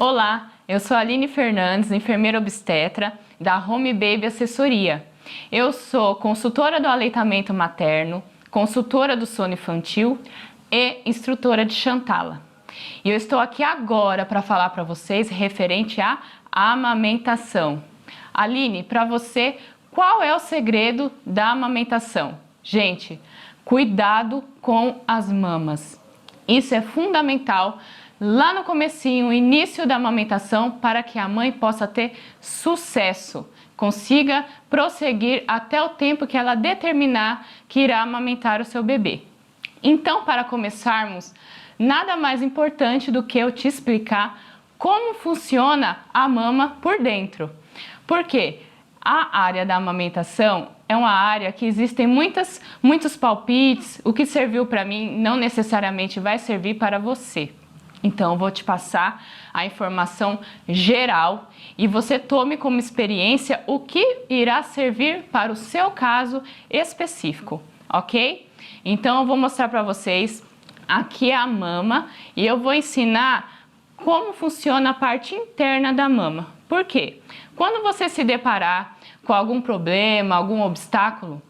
Olá, eu sou a Aline Fernandes, enfermeira obstetra da Home Baby Assessoria. Eu sou consultora do aleitamento materno, consultora do sono infantil e instrutora de Chantala. E eu estou aqui agora para falar para vocês referente à amamentação. Aline, para você, qual é o segredo da amamentação? Gente, cuidado com as mamas. Isso é fundamental lá no comecinho, início da amamentação, para que a mãe possa ter sucesso, consiga prosseguir até o tempo que ela determinar que irá amamentar o seu bebê. Então, para começarmos, nada mais importante do que eu te explicar como funciona a mama por dentro. Porque a área da amamentação é uma área que existem muitos palpites, o que serviu para mim não necessariamente vai servir para você. Então, eu vou te passar a informação geral e você tome como experiência o que irá servir para o seu caso específico, ok? Então, eu vou mostrar para vocês, aqui é a mama e eu vou ensinar como funciona a parte interna da mama. Por quê? Quando você se deparar com algum problema, algum obstáculo,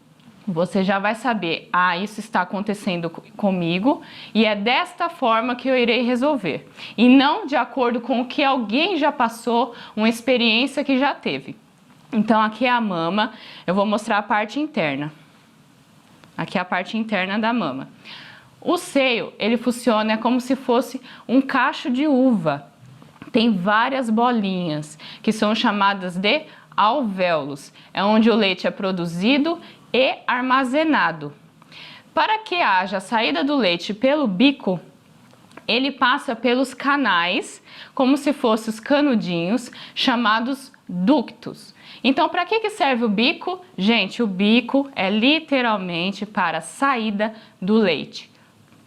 você já vai saber, isso está acontecendo comigo e é desta forma que eu irei resolver. E não de acordo com o que alguém já passou, uma experiência que já teve. Então, aqui é a mama, eu vou mostrar a parte interna. Aqui é a parte interna da mama. O seio, ele funciona como se fosse um cacho de uva. Tem várias bolinhas, que são chamadas de alvéolos. É onde o leite é produzido e armazenado. Para que haja a saída do leite pelo bico, ele passa pelos canais, como se fossem os canudinhos, chamados ductos. Então, para que serve o bico? Gente, o bico é literalmente para a saída do leite.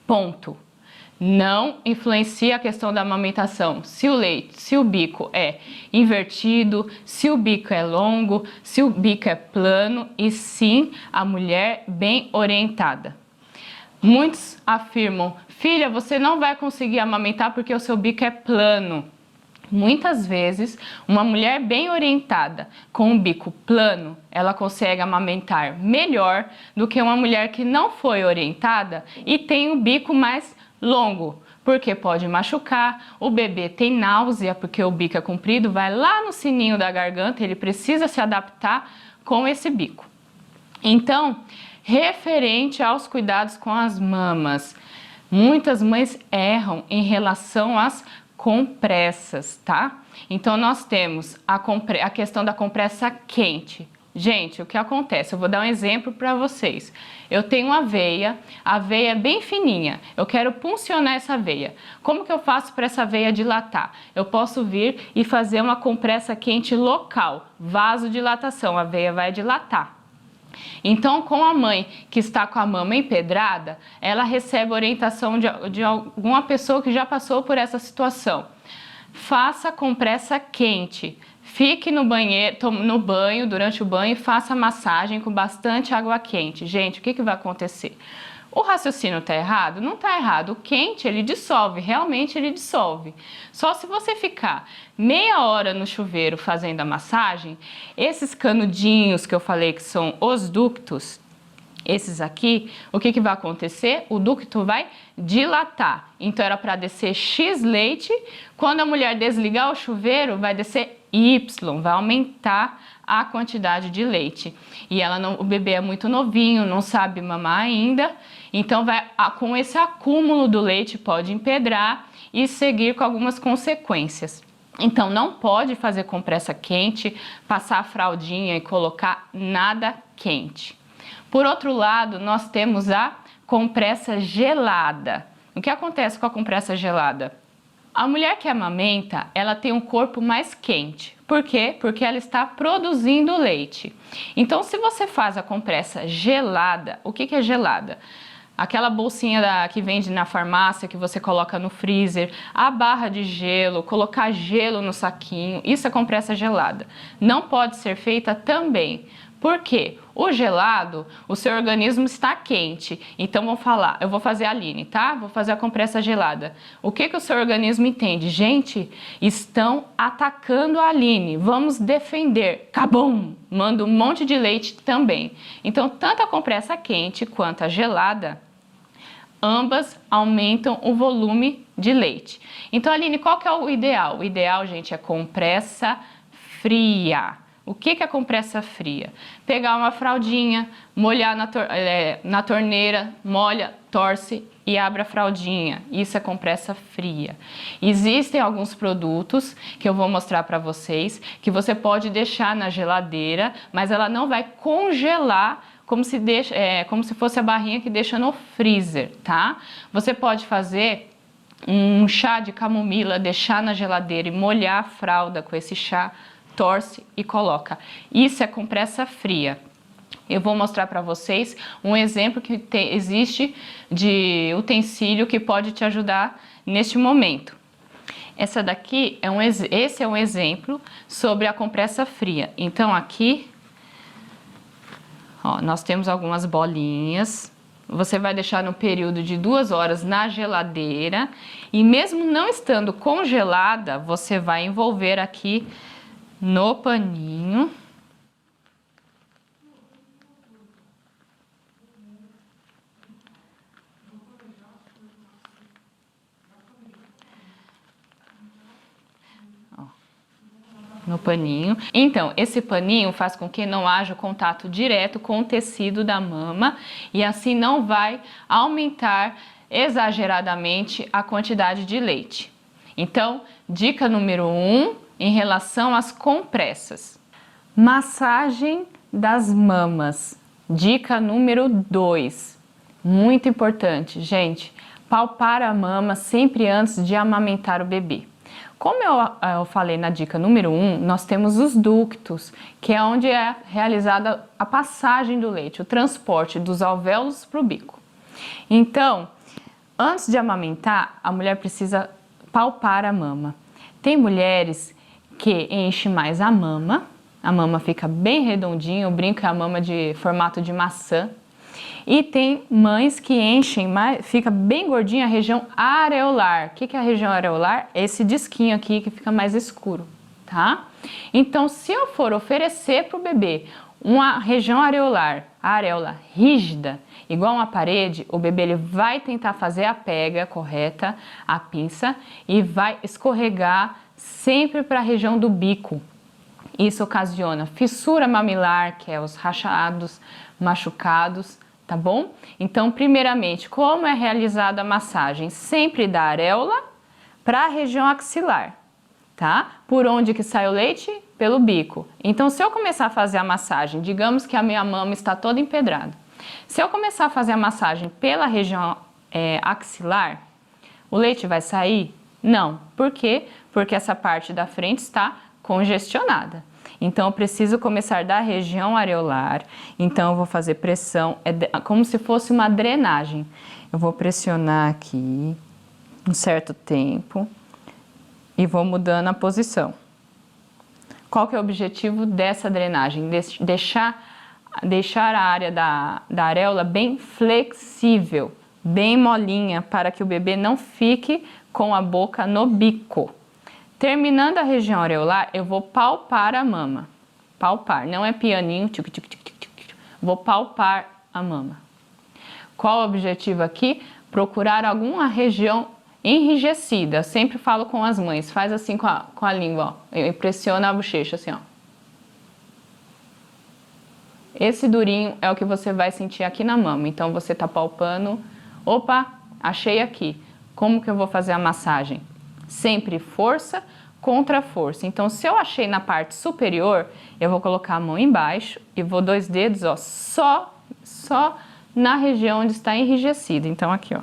Ponto. Não influencia a questão da amamentação, se o bico é invertido, se o bico é longo, se o bico é plano, e sim a mulher bem orientada. Muitos afirmam, filha, você não vai conseguir amamentar porque o seu bico é plano. Muitas vezes, uma mulher bem orientada, com um bico plano, ela consegue amamentar melhor do que uma mulher que não foi orientada e tem um bico mais longo, porque pode machucar, o bebê tem náusea, porque o bico é comprido, vai lá no sininho da garganta, ele precisa se adaptar com esse bico. Então, referente aos cuidados com as mamas, muitas mães erram em relação às compressas, tá? Então, nós temos a questão da compressa quente. Gente, o que acontece? Eu vou dar um exemplo para vocês. Eu tenho uma veia, a veia é bem fininha, eu quero puncionar essa veia. Como que eu faço para essa veia dilatar? Eu posso vir e fazer uma compressa quente local, vasodilatação, a veia vai dilatar. Então, com a mãe que está com a mama empedrada, ela recebe orientação de alguma pessoa que já passou por essa situação. Faça compressa quente. Fique no banho, durante o banho, e faça massagem com bastante água quente. Gente, o que vai acontecer? O raciocínio está errado? Não está errado. O quente, ele dissolve, realmente ele dissolve. Só se você ficar meia hora no chuveiro fazendo a massagem, esses canudinhos que eu falei que são os ductos, esses aqui, o que vai acontecer? O ducto vai dilatar. Então, era para descer X leite. Quando a mulher desligar o chuveiro, vai descer Y, vai aumentar a quantidade de leite. E o bebê é muito novinho, não sabe mamar ainda. Então, com esse acúmulo do leite, pode empedrar e seguir com algumas consequências. Então, não pode fazer compressa quente, passar a fraldinha e colocar nada quente. Por outro lado, nós temos a compressa gelada. O que acontece com a compressa gelada? A mulher que amamenta, ela tem um corpo mais quente. Por quê? Porque ela está produzindo leite. Então, se você faz a compressa gelada, o que é gelada? Aquela bolsinha que vende na farmácia, que você coloca no freezer, a barra de gelo, colocar gelo no saquinho, isso é compressa gelada. Não pode ser feita também. Por quê? O gelado, o seu organismo está quente. Então, vamos falar, eu vou fazer a Aline, tá? Vou fazer a compressa gelada. O que o seu organismo entende? Gente, estão atacando a Aline, vamos defender. Cabum! Manda um monte de leite também. Então, tanto a compressa quente quanto a gelada, ambas aumentam o volume de leite. Então, Aline, qual que é o ideal? O ideal, gente, é compressa fria. O que é compressa fria? Pegar uma fraldinha, molhar na torneira, molha, torce e abre a fraldinha. Isso é compressa fria. Existem alguns produtos que eu vou mostrar para vocês que você pode deixar na geladeira, mas ela não vai congelar como se fosse a barrinha que deixa no freezer, tá? Você pode fazer um chá de camomila, deixar na geladeira e molhar a fralda com esse chá, torce e coloca. Isso é compressa fria. Eu vou mostrar para vocês um exemplo que existe de utensílio que pode te ajudar neste momento. Esse é um exemplo sobre a compressa fria. Então aqui, ó, nós temos algumas bolinhas. Você vai deixar no período de 2 horas na geladeira e mesmo não estando congelada, você vai envolver aqui no paninho. Ó, no paninho. Então, esse paninho faz com que não haja contato direto com o tecido da mama e assim não vai aumentar exageradamente a quantidade de leite. Então, dica número 1, em relação às compressas. Massagem das mamas. Dica número 2. Muito importante, gente. Palpar a mama sempre antes de amamentar o bebê. Como eu falei na dica número 1, nós temos os ductos, que é onde é realizada a passagem do leite, o transporte dos alvéolos para o bico. Então, antes de amamentar, a mulher precisa palpar a mama. Tem mulheres que enche mais a mama fica bem redondinha, eu brinco que é a mama de formato de maçã. E tem mães que enchem mais, fica bem gordinha a região areolar. O que é a região areolar? É esse disquinho aqui que fica mais escuro, tá? Então, se eu for oferecer para o bebê uma região areolar, a areola rígida, igual uma parede, o bebê ele vai tentar fazer a pega correta, a pinça, e vai escorregar sempre para a região do bico. Isso ocasiona fissura mamilar, que é os rachados, machucados, tá bom? Então, primeiramente, como é realizada a massagem? Sempre da areola para a região axilar, tá? Por onde que sai o leite? Pelo bico. Então, se eu começar a fazer a massagem, digamos que a minha mama está toda empedrada. Se eu começar a fazer a massagem pela região axilar, o leite vai sair? Não. Por quê? Porque essa parte da frente está congestionada. Então, eu preciso começar da região areolar. Então, eu vou fazer pressão, como se fosse uma drenagem. Eu vou pressionar aqui um certo tempo e vou mudando a posição. Qual que é o objetivo dessa drenagem? Deixar a área da areola bem flexível, bem molinha, para que o bebê não fique com a boca no bico. Terminando a região areolar, eu vou palpar a mama. Palpar, não é pianinho, tic, tic, tic, tic, tic. Vou palpar a mama. Qual o objetivo aqui? Procurar alguma região enrijecida. Eu sempre falo com as mães, faz assim com a língua, ó. Eu pressiono a bochecha assim, ó. Esse durinho é o que você vai sentir aqui na mama. Então, você tá palpando. Opa, achei aqui. Como que eu vou fazer a massagem? Sempre força contra força. Então, se eu achei na parte superior, eu vou colocar a mão embaixo e vou 2 dedos, ó, só na região onde está enrijecido. Então, aqui, ó.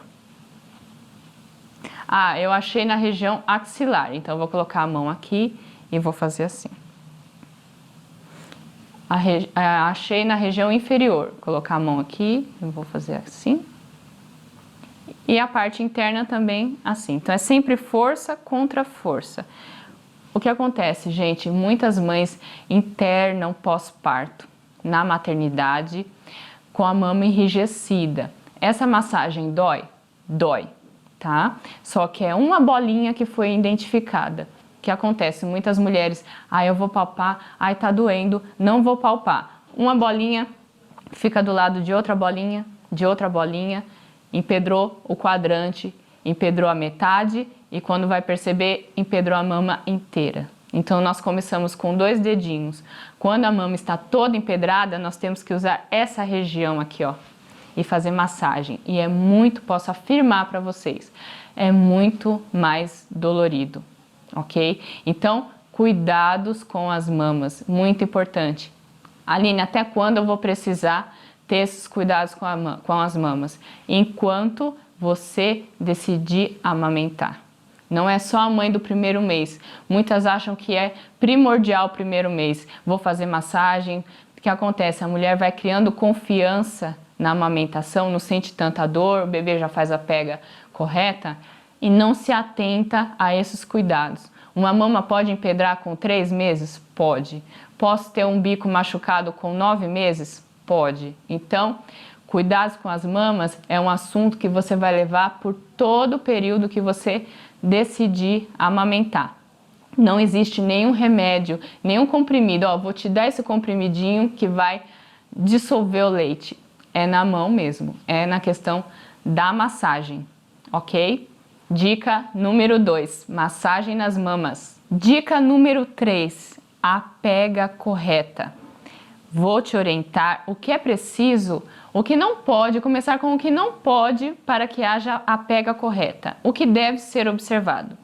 Ah, eu achei na região axilar. Então, eu vou colocar a mão aqui e vou fazer assim. Achei na região inferior. Colocar a mão aqui, eu vou fazer assim. E a parte interna também assim. Então, é sempre força contra força. O que acontece, gente? Muitas mães internam pós-parto. na maternidade com a mama enrijecida. Essa massagem dói? Dói, tá? Só que é uma bolinha que foi identificada. O que acontece? Muitas mulheres, eu vou palpar, tá doendo, não vou palpar. Uma bolinha fica do lado de outra bolinha, empedrou o quadrante, empedrou a metade e quando vai perceber, empedrou a mama inteira. Então nós começamos com 2 dedinhos. Quando a mama está toda empedrada, nós temos que usar essa região aqui, ó, e fazer massagem. E é muito, posso afirmar para vocês, é muito mais dolorido, ok? Então, cuidados com as mamas, muito importante. Aline, até quando eu vou precisar ter esses cuidados com as mamas? Enquanto você decidir amamentar. Não é só a mãe do primeiro mês. Muitas acham que é primordial o primeiro mês. Vou fazer massagem. O que acontece? A mulher vai criando confiança na amamentação, não sente tanta dor, o bebê já faz a pega correta e não se atenta a esses cuidados. Uma mama pode empedrar com 3 meses? Pode. Posso ter um bico machucado com 9 meses? Pode. Então, cuidados com as mamas é um assunto que você vai levar por todo o período que você decidir amamentar. Não existe nenhum remédio, nenhum comprimido. Vou te dar esse comprimidinho que vai dissolver o leite. É na mão mesmo, é na questão da massagem, ok? Dica número 2, massagem nas mamas. Dica número 3, a pega correta. Vou te orientar o que é preciso, o que não pode, começar com o que não pode para que haja a pega correta, o que deve ser observado.